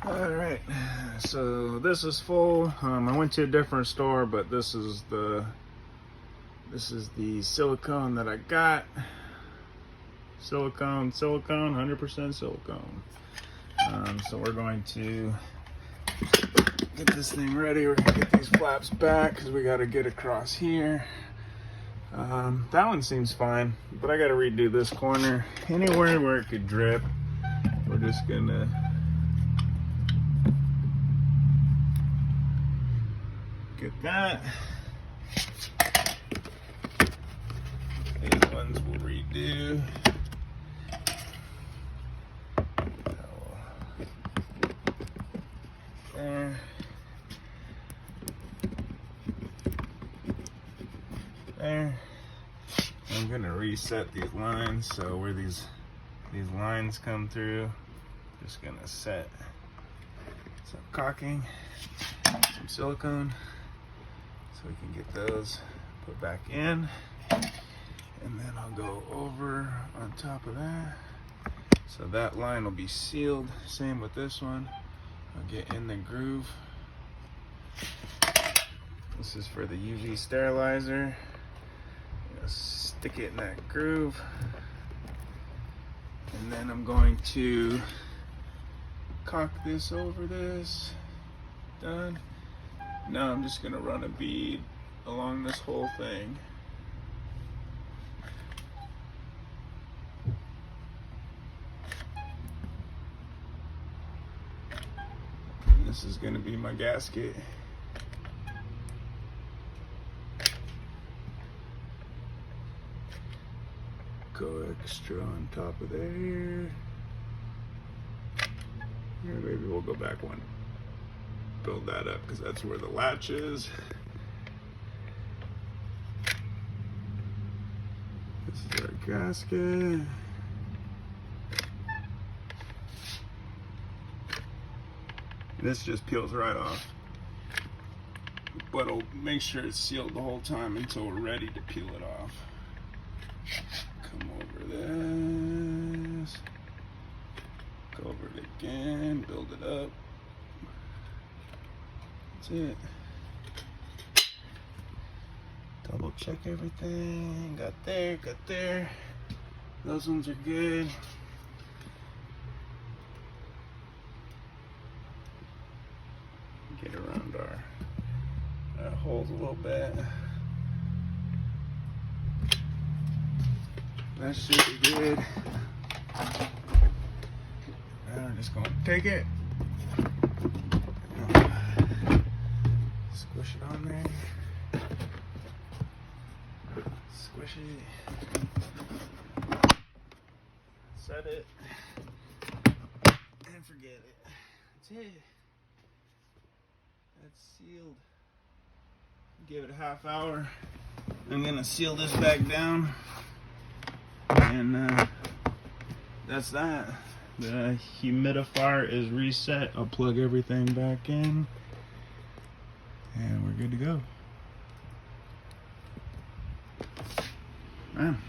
All right, so this is full. I went to a different store, but this is the silicone that I got. Silicone, 100% silicone. So we're going to get this thing ready. We're gonna get these flaps back because we got to get across here. That one seems fine, but I got to redo this corner. Anywhere where it could drip, we're just gonna get that. These ones we'll redo. There. There. I'm gonna reset these lines, so where these lines come through, just gonna set some caulking, some silicone, so we can get those put back in, and then I'll go over on top of that, so that line will be sealed. Same with this one. I'll get in the groove. This is for the UV sterilizer. Stick it in that groove, and then I'm going to caulk this over this. Done. Now I'm just gonna run a bead along this whole thing. And this is gonna be my gasket. Go extra on top of there. Here, maybe we'll go back one. Build that up because that's where the latch is. This is our gasket. This just peels right off, but it'll make sure it's sealed the whole time until we're ready to peel it off. Come over this, go over it again, build it up. That's it. Double check everything. Got there, got there. Those ones are good. Get around our holes a little bit. That should be good. Now I'm just gonna take it, squish it on there, squish it, set it, and forget it. That's it. That's sealed. Give it a half hour. I'm gonna seal this back down. And that's that. The humidifier is reset. I'll plug everything back in, and we're good to go. Man.